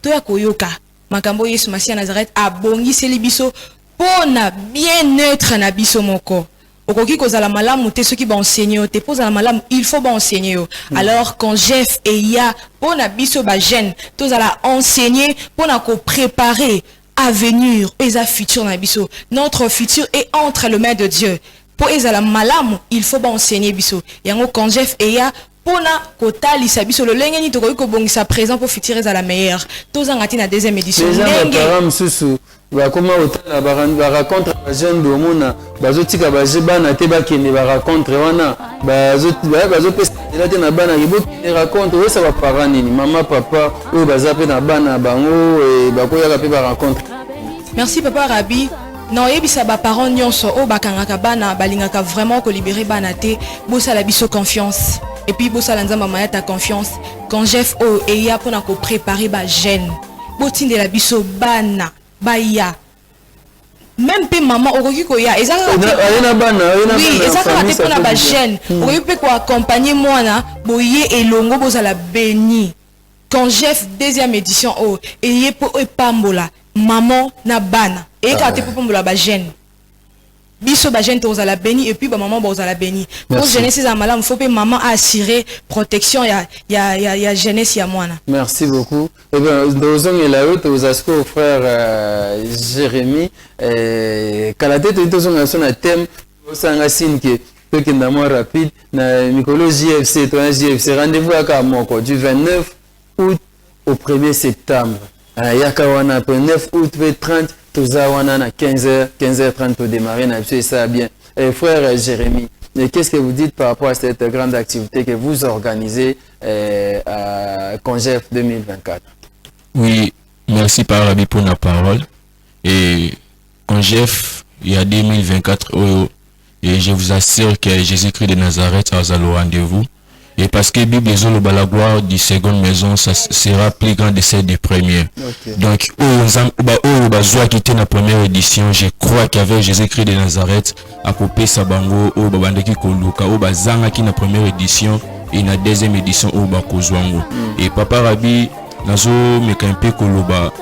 toya koyoka makambo Yesu Masia Nazareth abongi selibiso pona bien neutre na biso moko okoki kozala malamu te soki ba enseigner te poza la malamu il faut ba enseigner alors quand Jeff et ya pona biso ba jeune tozala enseigner pona ko préparer avenir et za futur na biso notre futur est entre les mains de Dieu pour ezala malamu il faut ba enseigner biso yango quand Jeff et ya pona kotali sabiso le lenge ni tokoki kobongisa présent pour futur à la meilleure tozanga na deuxième édition ndenge ba comment autant ba rencontre ba jeune de mona bazotika ba jebana te ba kende ba rencontre wana bazo pesa te na bana yibo ni rencontre we ça va parents nini maman papa ou bazape na bana bango et ba koyaka pe ba rencontre. Merci Papa Rabi. Non yebisa ba parents nyonso o bakangaka bana balingaka vraiment ko libérer bana te bosa la biso confiance et puis bosa la nzamba maya ta confiance quand Jeff o et ya pona ko préparer ba jeune botinde la biso bana baya même pe maman okoki ko ya ezaka oui ezaka te pona ba jeune okoki pe ko accompagner mwana boye elongo bosa la béni quand Jeff deuxième édition o et ye po pambola maman na bana et quand tu peux pambola ba jeune biso ba jeune to la béni et puis ba maman ba la béni pour jeunesse za malamu faut pe maman assurer protection ya jeunesse ya mwana. Merci beaucoup. Et bien dozong et la haute aux aspects frère Jérémy kala tete dozong son thème sanga sinke to kenda mo rapide na mikolo JFC to JFC rendez-vous à moko du 29 août au 1er septembre. Yaka wana 9 août 30 Tozawana à 15h30 pour démarrer, ça bien. Et frère Jérémy, qu'est-ce que vous dites par rapport à cette grande activité que vous organisez à Congef 2024? Oui, merci Papa Rabi pour la parole. Et Congef, il y a 2024, et je vous assure que Jésus-Christ de Nazareth a au rendez-vous. Et parce que Bible la gloire du seconde maison, ça sera plus grand de celle du premier. Donc, qui était la première édition, je crois qu'avec Jésus-Christ de Nazareth, à Popé Sabango, au Babandeki Koluka, au Bazanga qui na première édition, et na deuxième édition, au Bakozwango. Et Papa Rabi, nazo mekampe Koloba,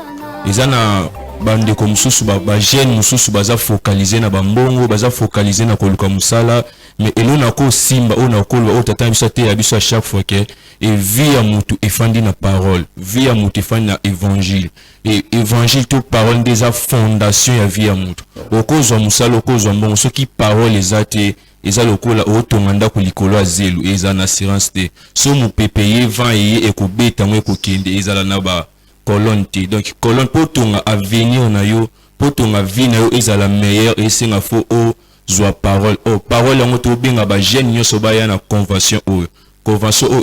ils ont bande comme mususu ba jeune mususu baza focaliser na bambongo baza focaliser na koluka musala mais elona ko simba ona kolwa o tata biso te abiso à chaque fois que et via mutu efandi na parole via mutu efandi na évangile et évangile to parole des fondation ya via mutu okozwa musala okozwa mbongo soki parole ezate eza lokola otonganda ko likolo azelu eza na assurance te so mu pepeye 20 et ekobeta ngwe ko kende ezala na ba colonne. Donc colonne pour ton avenir na yo pour ton vie na yo ezala meilleur et c'est nga fo o zwa parole o parole ngo to benga ba jeune nyoso ba ya na convention o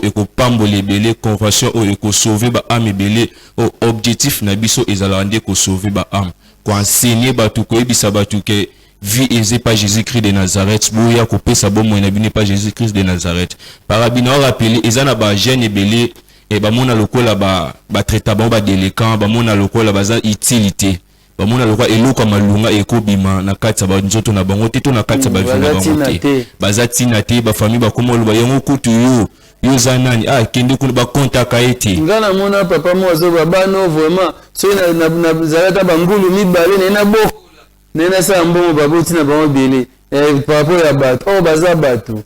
e ko pambole belé convention o e ko sauver ba âme belé o objectif na biso ezala ndé ko sauver ba âme ko enseigner ba tout ko ebisa ba tout que vie est pas Jésus-Christ de Nazareth boya ko pesa bomo na bine pas Jésus-Christ de Nazareth parabina rappeler ezana ba jeune belé et ba mona lokola ba traita ba déléquent ba mona lokola baza utilité ba mona lokola eloko malunga ekobima na kati ba nzoto na bango te to na kati ba vina bango te baza tinate ba famille ba komolo ba yango kutu yo zanani kende ko ba contaka ete ngana mona papa mozo baba no vraiment so na zalata bangulu mibale na boko na sa mbongo baboti na bango belé par rapport ya bato baza bato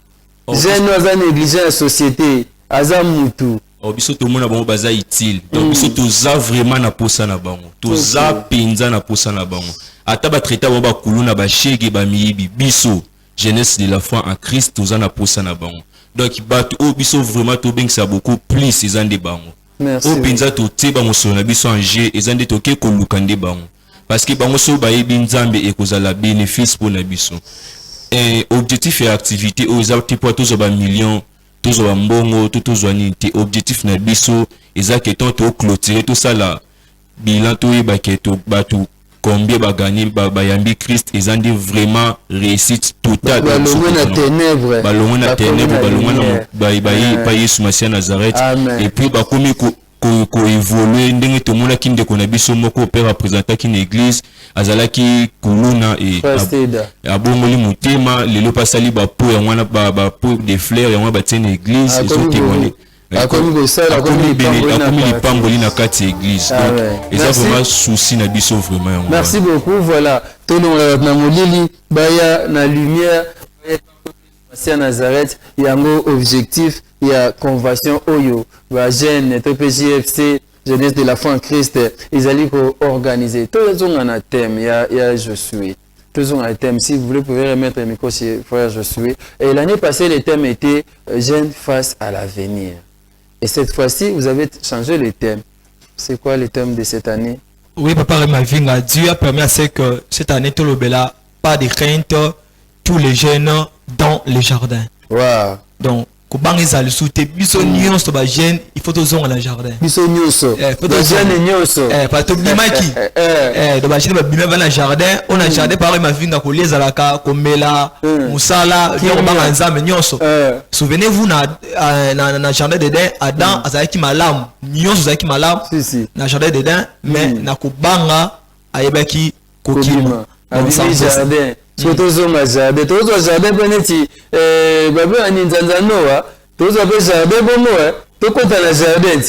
jeune aza négligent la société aza mutu biso to mona bango baza utile donc biso toza vraiment na posa na bango toza penza na posa na bango ata ba traiter ba kuluna ba shege ba miyibi biso jeunesse de la foi en Christ toza na posa na bango donc bato biso vraiment to bengisa beaucoup plus ezande bango penza to te bango so na biso en jeu ezande to ke ko lukande bango parce que bango so ba yebi nzambe ekozala bénéfice pour na biso objectif et activité o ezati po tozo ba millions toujours mbongo tout nité objectif na biso ezaki tant to clôturer tout ça là bilan to baketo batu combien ba gagner ba yambi Christ ezandi vraiment réussite totale balongo na ténèbres balongo na ba Yesu Masia Nazareth et puis ba komi ko évoluer ndenge to mona kinde ko na biso moko père représenter ki na église azalaki kuluna et abongoli mutema lelo pasali ba po ya mwana ba po de fleurs ya mwana ba tene église ezo témoigner akomi lipamboli na kati église donc eza vraiment souci na biso vraiment. Merci beaucoup. Voilà tolonga na molili baya na lumière Masia Nazareth yango objectif ya convention oyo ba jeune TPJFC jeunesse de la foi en Christ ils allaient organiser tous un thème ya je suis tous un thème si vous voulez pouvez remettre le micro chez frère je suis et l'année passée le thème était jeune face à l'avenir et cette fois-ci vous avez changé le thème. C'est quoi le thème de cette année? Oui papa Mavinga, Dieu a permis à ce que cette année tout le bela pas de crainte tous les jeunes dans les jardins. Wow. Donc kubanga ezali sute biso nyonso ba jeune il faut tozonga na jardin biso nyonso ba jeune nyonso pa to bimaki do ba jeune ba bimeba na jardin on a jardin par Mavinga ko lezalaka komela musala yo banga nzambe nyonso souvenez-vous na jardin d'Éden Adam azalaki malamu nyonso azalaki malamu na jardin d'Éden mais na kubanga ayebaki kokima dans jardin surtout ma jardin tozo jardin peneti babe ani nzanza noa tozo pe jardin bomo to kota na jardin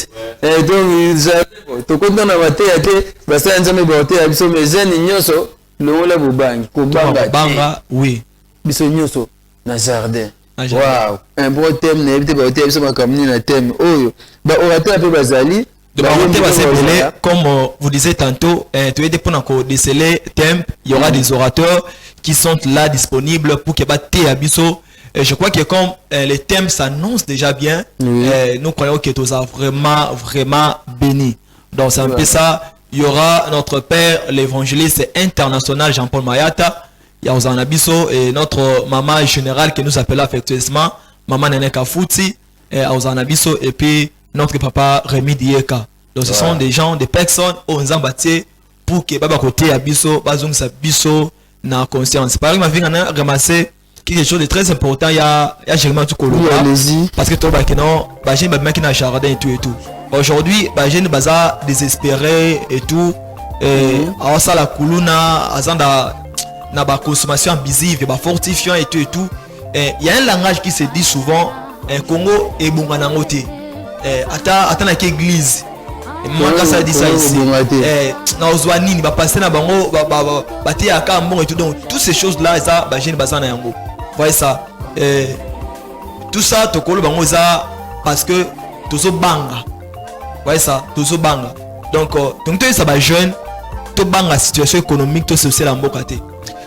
donc jardin to kota na mate yake basa nzame bote ya biso mais jeune nyonso longola bobangi ko banga oui biso nyonso na jardin. Wow, un bon thème na ebite bote biso makamni na thème oyo ba orateur pe bazali comme vous disiez tantôt, tu es pour déceler thème, il y aura des orateurs qui sont là disponibles pour que abisso. Je crois que comme les thèmes s'annoncent déjà bien, nous croyons que tu as vraiment béni. Donc c'est un peu ça. Il y aura notre père, l'évangéliste international Jean-Paul Mayata, il y a Ozan Abisso et notre maman générale que nous appelons affectueusement maman Nene Kafuti, Ozan Abisso et puis notre papa Rémi Dieka. Donc ce sont des gens, des personnes où on a bâti pour que baba côté abisso, bazong sa bisso na conscience. Par exemple, on a ramassé quelque chose de très important. Il y a Germain Tukolo. Parce que toi, j'ai une qui n'a jardin et tout. Aujourd'hui, j'ai une base désespérée et tout. Alors ça, la Kuluna, na ba consommation abusive, ba fortifiant et tout. Il y a un langage qui se dit souvent, Congo et Bonganangote. Attends la église. Moi quand ça dit ça ici. Na ozwani ni ba passer na bango ba te aka mbongo et tout. Donc toutes ces choses là ça ba jeune bazana yango. Voyez ça. Tout ça tokolo bango ça parce que tozo banga. Voyez ça, tozo banga. Donc ça ba jeune to banga situation économique to sociale en bokate.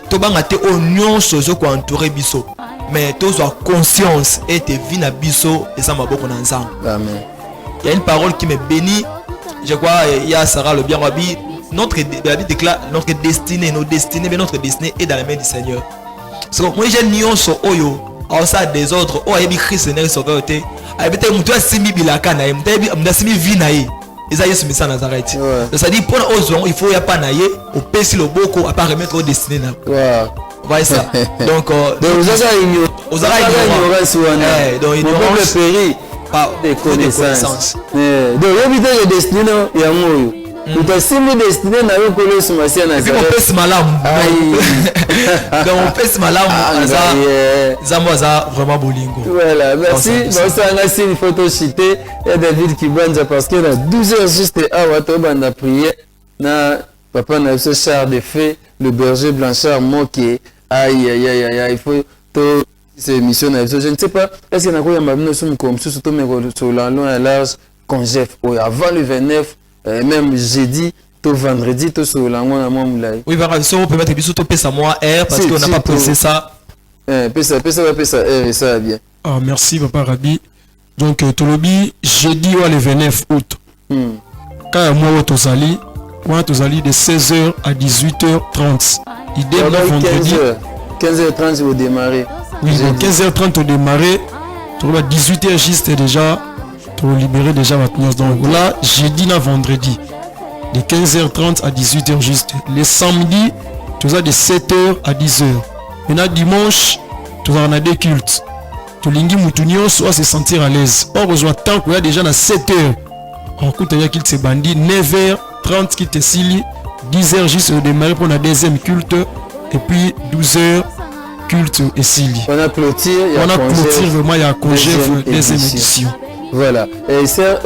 To banga te oignon sozo ko entourer biso. Mais tous ont conscience et te vie na biso et ça m'a beaucoup ensemble. Amen. Il y a une parole qui me bénit. Je crois il y a Sarah le bien Rabbi. Notre déclare notre destinée, nos destinées, mais notre destinée est dans les mains du Seigneur. Parce que moi j'ai nion sur Oyo, alors ça des autres. Oh il y a Christ Seigneur sauveur te. Ah peut-être mutua simi bilaka na mutua simi vie na ye. Isa Yesu misa Nazareth. Ça dit pour ozon il faut y a pas naie au pesi le boko à pas remettre aux destinées na. Voyez ça. Donc vous avez ignorance donc ignorance péri par des connaissances. Donc éviter les destinées il y a moi. Nous t'assumons destiné na yo kolo sumasia na. Et puis on pèse malam. Donc on pèse malam ça moi vraiment bolingo. Voilà, merci. Bon ça on a aussi une photo citée et David Kibanja parce que dans 12 heures juste à to banda prier na papa na ce char de fée le berger Blanchard Moké. Aïe il faut to ces missions je ne sais pas est-ce qu'il y a quoi mabino sum comme surtout mais sur la long et large congé avant le 29 même jeudi tout vendredi tout sur la moi moulay. Oui voilà ça on peut mettre biso to pesa moi air parce qu'on n'a pas pressé ça. Pesa ça bien. Ah merci papa Rabbi. Donc tolobi jeudi ou le 29 août. Quand moi tozali de 16h à 18h30. Idem le vendredi 15h30 vous démarrez. Oui, 15h30 au démarrer. Tu vois 18h juste déjà pour libérer déjà maintenant. Donc là, jeudi na vendredi de 15h30 à 18h juste. Les samedis, tu as de 7h à 10h. Maintenant dimanche, tu as des cultes. Tu lingi mutunio soit se sentir à l'aise. On rejoint tant qu'il y a déjà à 7h. On coûte il y a qu'il se bandit 9h30 qui te sili 10h juste au démarrer pour la deuxième culte et puis 12h culte et sili. On a clôture vraiment il y a congé deuxième édition. Voilà. Et sœur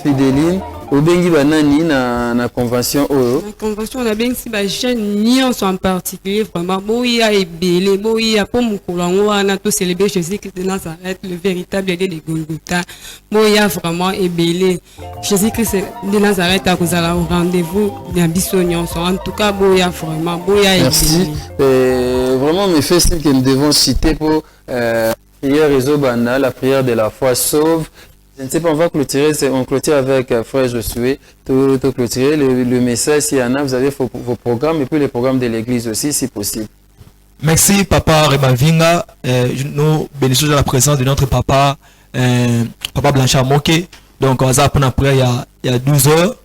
Fidéline, au bengi banani na convention o. La convention on a bien si ba jeune nion en particulier vraiment boya et belé boya pour mukulango ana to célébrer Jésus-Christ de Nazareth le véritable Dieu de Golgotha. Boya vraiment et belé Jésus-Christ de Nazareth a kozala au rendez-vous na biso nyonso. En tout cas boya vraiment boya et merci. Vraiment mes faits que nous devons citer pour prière réseau banal, la prière de la foi sauve. Je ne sais pas, on va clôturer, on clôture avec frère Josué, tout clôturer le message, s'il y en a, vous avez vos programmes et puis les programmes de l'église aussi, si possible. Merci papa Rebavinga, nous bénissons de la présence de notre papa, papa Blanchard Moké. Donc on va prendre après il y a 12 heures,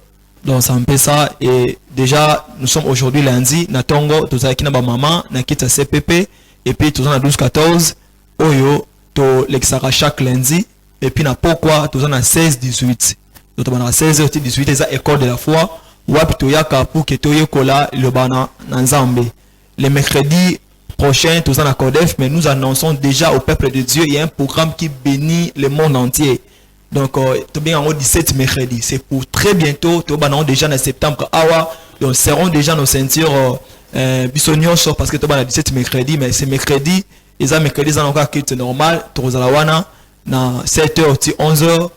donc ça me fait ça, et déjà nous sommes aujourd'hui lundi, na Tongo, tous avec ma maman, na kita CPP, et puis tous en 12-14, Oyo, to l'exara chaque lundi. Et puis na pourquoi tous en a 16-18. Donc on a 16h-18 c'est école de la foi. Wapi to yaka pour que to yekola le bana nzambe. Les mercredis prochains tous en a Codef, mais nous annonçons déjà au peuple de Dieu il y a un programme qui bénit le monde entier. Donc tout bien en 17 mercredi. C'est pour très bientôt. Tout banon déjà en septembre. Awa donc seront déjà nos ceintures bisognon parce que tout ban 17 mercredi, mais c'est mercredi. Les mercredis en encore kit normal. Tout wana na 7h til 11h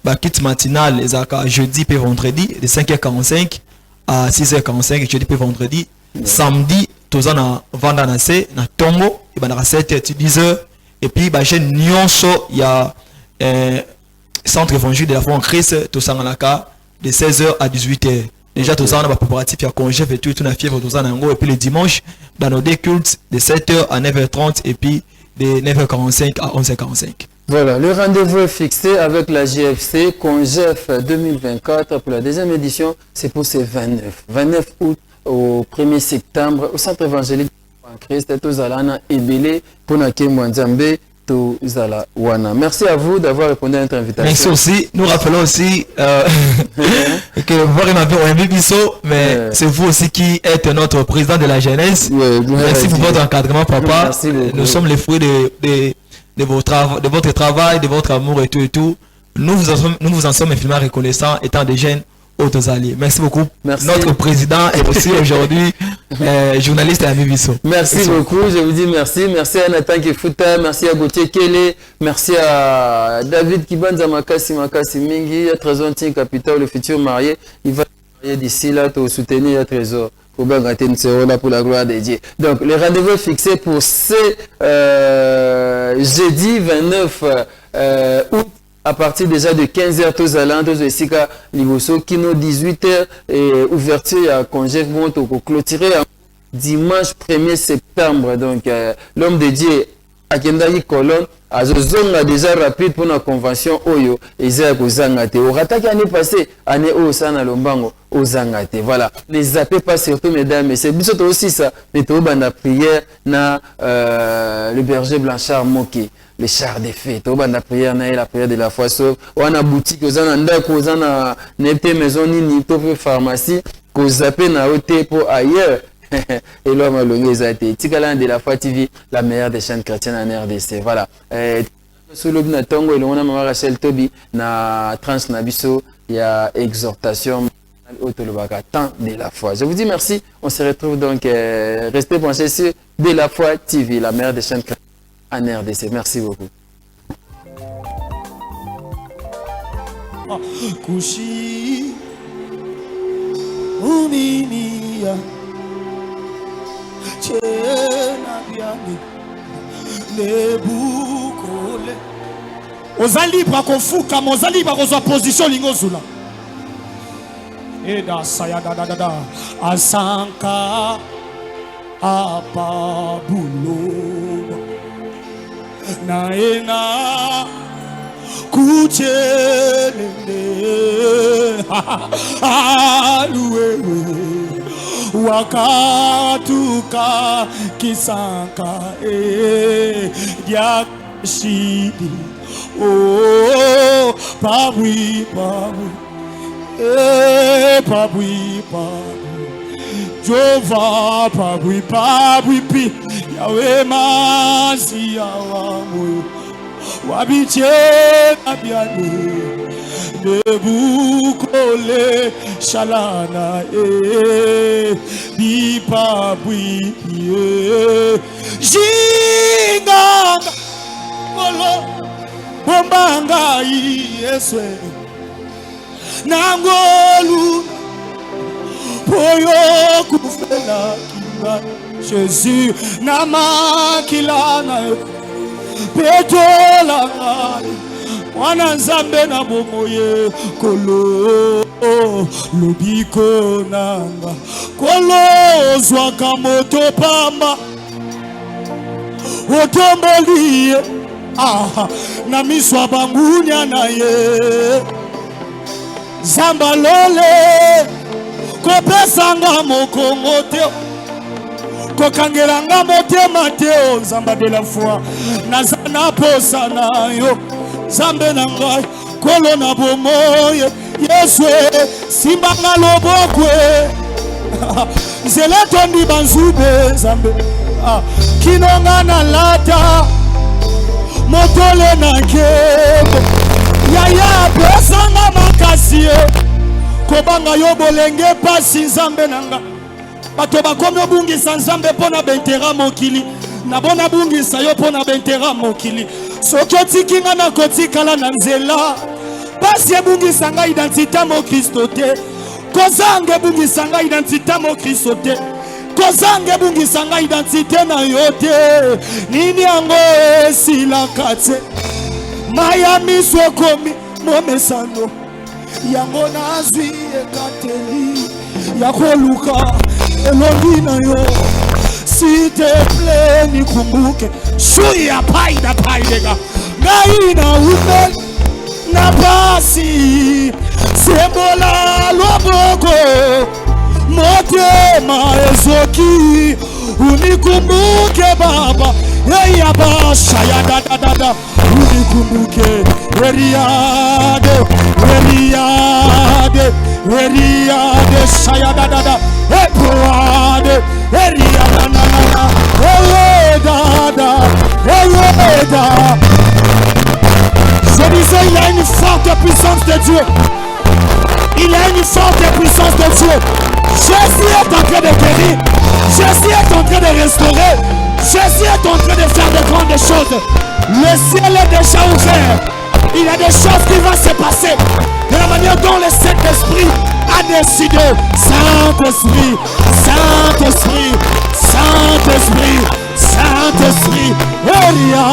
ba kit matinal les aka jeudi et vendredi de 5h45 à 6h45 jeudi et vendredi. Samedi tous na vanda na se na Tongo et ba na 7h til 10h et puis ba jeune nyonso il y a centre évangile de la foi en Christ tous en laka de 16h à 18h. Déjà tous en ba préparatif il y a congé et tout na fièvre tous en ngo et puis le dimanche dans nos deux cultes de 7h à 9h30 et puis de 9h45 à 11h45. Voilà, le rendez-vous est fixé avec la GFC, Congef 2024 pour la deuxième édition, c'est pour ce 29 août au 1er septembre au centre évangélique Christ tozalana ebele pona kembo nzambe tozala wana. Merci à vous d'avoir répondu à notre invitation. Merci aussi. Nous rappelons aussi que vous m'avez aimé Bisso, mais c'est vous aussi qui êtes notre président de la jeunesse. Merci pour votre encadrement, papa. Merci beaucoup. Nous sommes les fruits de votre travail, de votre amour et tout et tout. Nous vous en sommes infiniment reconnaissants étant des jeunes autres alliés. Merci beaucoup. Merci. Notre président est aussi aujourd'hui journaliste à Bisso. Merci beaucoup. Je vous dis merci. Merci à Nathan Kifuta. Merci à Gauthier Kele. Merci à David Kibanza Makasi Mingi. À Trésor Tin Capital, le futur marié. Il va marier d'ici là pour soutenir le Trésor. Pour bien gâter une série là pour la gloire de Dieu. Donc, le rendez-vous est fixé pour ce jeudi 29 août. À partir déjà de 15h, tous allants, tous les Sika, Liboso, Kino, 18h, et ouverture à congé, bon, pour clôturer dimanche 1er septembre. Donc, l'homme de Dieu, à Kendaki Colonne, a déjà rapide pour la convention Oyo, et Zéa Zangate. Au ratak année passée, année au Sana Lombango, au Zangate. Voilà. Ne zappez pas surtout, mesdames, mais c'est bisous aussi ça. Mais tout la prière, na, le berger Blanchard Moki. Les chars des fêtes, la prière de la foi sauve. On a boutique, on a ndako, on a nepte maison ni pharmacie, qu'on zappe na ote pour ailleurs. Et l'homme a longué zate. Tikalan de la foi TV, la meilleure des chaînes chrétiennes en RDC. Voilà. Sous le na tongo, et on a maman Rachel Tobi na trans nabiso, il y a exhortation temps de la foi. Je vous dis merci. On se retrouve donc restez branchés sur De la foi TV, la meilleure des chaînes chrétiennes en RDC. Merci beaucoup. Kushi Uninia Chena Biani Nebukole Oza libre à kofuka, oza libre à kozwa position lingozula. Eda saya da da da da asanka apabulo naena kuchelele aluwewe wakatuka kisanka diakshidi oh pabwi pabwi pabwi pabwi Jova pabwi pabwi pi yawe masi yawamu wabiche abiane nebukole shalana bi pabwi jinga kolo bombanga yeswe nangolu poyo kufela kila Jésus namakilana petola wana nzambe na bomoye kolo lobiko nanga kolo zwaka moto pamba otombolie na miswa bangunya na ye zamba lole kopesanga mokongo te kokangelanga motema te nzamba de la foi nazana posa na yo zambe na ngai kolo na bomoye yesu simbanga lobokwe nzela tondi banzube zambe kinonga na lata motole na kebo yaya pesanga makasi kobanga yo bolenge pasi nzambe nanga bato bakomi obungisa nzambe pona bentera mokili na bona bungisa yo pona bentera mokili soki otikinga na kotikala na nzela pasi ebungisa nga identité mo Kristo te kozanga ebungisa nga identité mo Kristo te kozanga ebungisa nga identité na yo te nini yango esilaka te maya miso ekomi momesano yango nazwi ekateli ya koluka elongi na yo s'il te plaît nikumbuke shuya paida paidega ngai na ume na pasi sembola loboko motema ezoki unikumbuke Baba, ya basha ya da, unikumbuke, Eriade, shaya da, epoade, Eriada na, Ereda. Je disais, il a une forte puissance de Dieu. Il a une forte puissance de Dieu. Jésus est en train de guérir. Jésus est en train de restaurer. Jésus est en train de faire de grandes choses. Le ciel est déjà ouvert. Il y a des choses qui vont se passer de la manière dont le Saint-Esprit a décidé. Saint-Esprit, Saint-Esprit, Saint-Esprit, Saint-Esprit. Elia.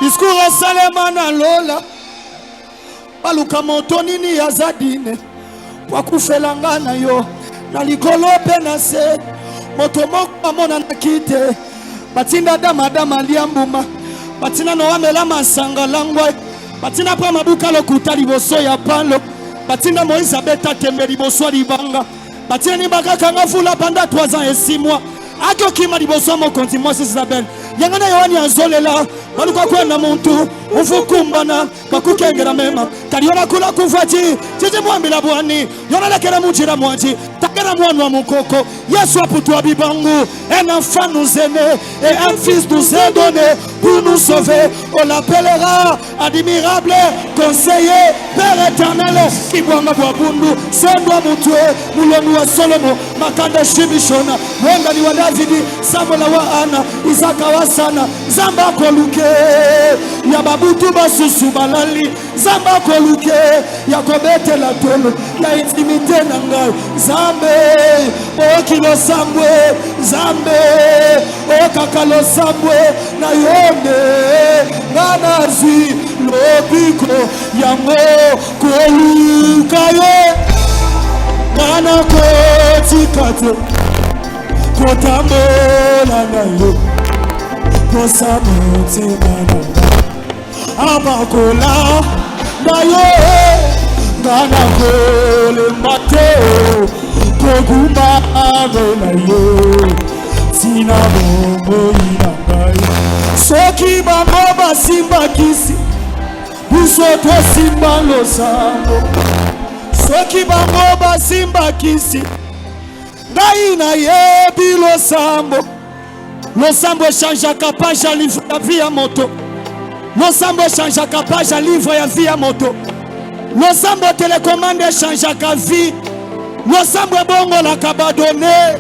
Discours esalema na lola baluka moto nini ya zadine wakufela nga na yo na likolo pe na se moto moko amona na kite batinda dama liambuma batina no amela masanga langwa batina pa mabuka lokuta liboso ya palo batinda Moïse beta tembe liboso libanga batina ni bakaka nga fula banda 3 ans et 6 mois ako kima liboso mo konti Moses Isabelle yangana yoani azolela baluka kwenda muntu ufukumbana bakukengera mema kaliona kula kuvaji tije mwambila bwani yona lekera mujira mwaji takera mwana wa mukoko Yesu aputwa bibangu un enfant nous est né et un fils nous est donné pour nous sauver. On l'appellera admirable conseiller Père éternel kibwanga bwa bundu sendwa mutwe mulonu wa Solomo makanda shibishona wenda ni wa Davidi Samuel wa Ana Isaka wa sana zamba koluke ya babutu basusu balali zamba koluke ya kobete la tolo ya intimité na ngai zambe o kilo sambwe zambe o kakalo sambwe na yonde ngana zwi lobiko yango koluka yo ngana kotikate kotambola na yo kosamote mananga abakola na yo ngana kole mateo koguma na yo tina bongo inangai soki bango basimba kisi biso tosimba losambo soki bango basimba kisi ngai na yebi losambo losambo echangeaka page ya livre ya vie ya moto losambo echangeaka page ya livre ya vie ya moto losambo telecommande echangeaka vie losambo ebongolaka badone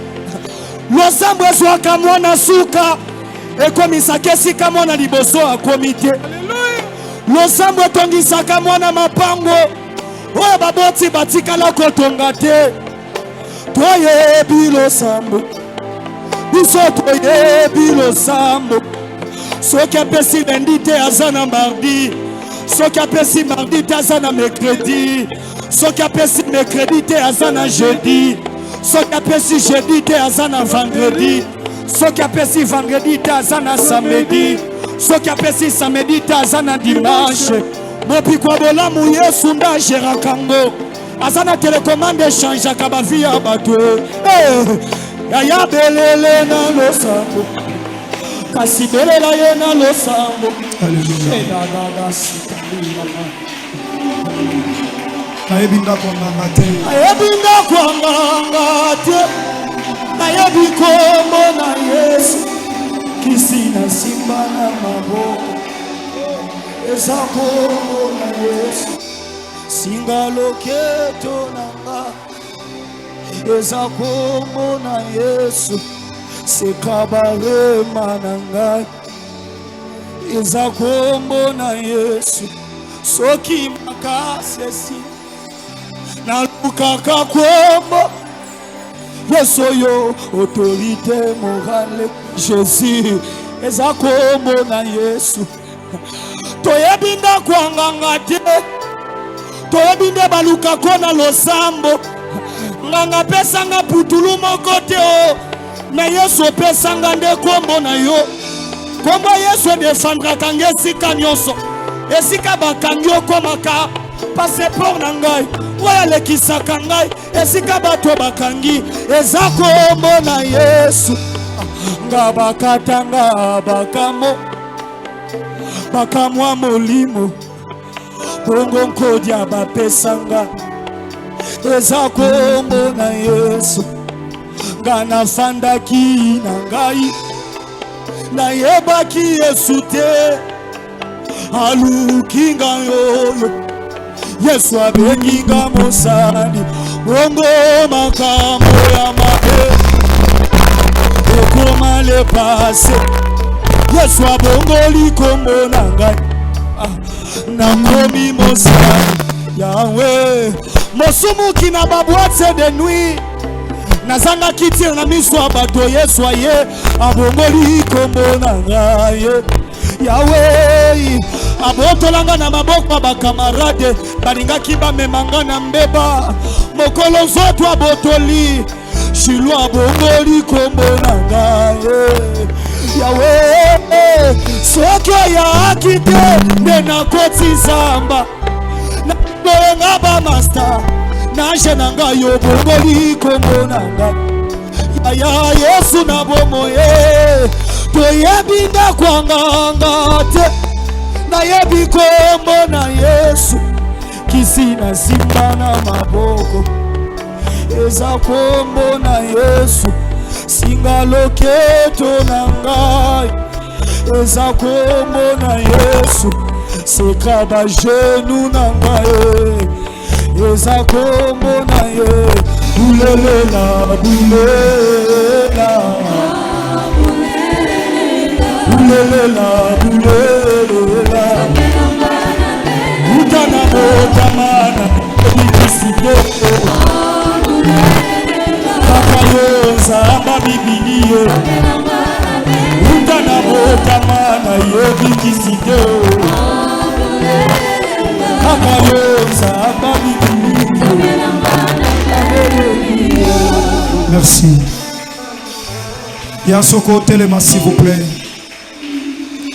losambo ezwaka mwana suka ekomisaka esika mwana liboso akomi te losambo etongisaka mwana mapango oyo baboti batikala kotonga te toyebi losambo biso toyebi losambo soki apesi lundi te aza na mardi soki apesi mardi te aza na mercredi soki apesi mercredi te aza na jeudi soki apesi jeudi te aza na vendredi soki apesi vendredi te aza na samedi soki apesi samedi te aza na dimanche mopikwa bolamu Yesu nda ageraka ngo aza na telecommande echangeaka bavi ya bato yaya belele na losambo kasi belela ye na losambo nayebi ndako nganga te nayebi ndako nganga te nayebi kombo na Yesu kisi na simba na maboko eza kombo na Yesu singa loketo nanga eza kombo na Yesu sekabarema na ngai eza kombo na Yesu soki makasi esi nalukaka kombo Yesu oyo autorité morale Jésus eza kombo na Yesu toyebi ndako nganga te toyebi nde balukako na losambo nganga pesanga putulu moko te o na Yesu pesanga nde kombo na yo kombo Yesu defandraka nge esika nyonso esika bakangi okomaka passeport na ngai oyo alekisaka ngai esika bato bakangi eza kombo na Yesu nga bakatanga bakamwa molimo bongo nkodia bapesanga eza kombo na Yesu nga nafandaki na ngai nayebaki Yesu te aluki ngai oyo Yesu abengi nga mosani bongo makambo ya mabe ekoma le passé Yesu abongoli kombo na ngai nakomi mosani Yahweh mosumuki na baboite de nuit nazanga kitir na miso ya bato Yesu aye abongoli kombo na ngai Yahweh abotolanga na maboko bakamarade balingaki bamemanga na mbeba mokolo zoto abotoli shilo abongoli kombo na ngai Yahweh soki oyaki te nde nakoti zamba nakoyenga bamaster nanje na ngai obongoli kombo na ngai ya Yesu na bomoye toyebi ndakwanganga te nayebi kombo na Yesu kisi na simba na maboko eza kombo na Yesu singa loketo na ngai eza kombo na Yesu seka bajenu na ngai eza kombo na ye bulelela bulelela utana botamana ebikiside kaka yo nzamba bibiliye utana botamana yebikiside kaka yo nzamba bibiliye. Merci. Yasoko Telema, s'il vous plaît.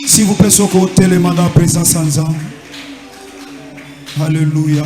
S'il vous plaît, Soko Telema dans la présence en Alléluia.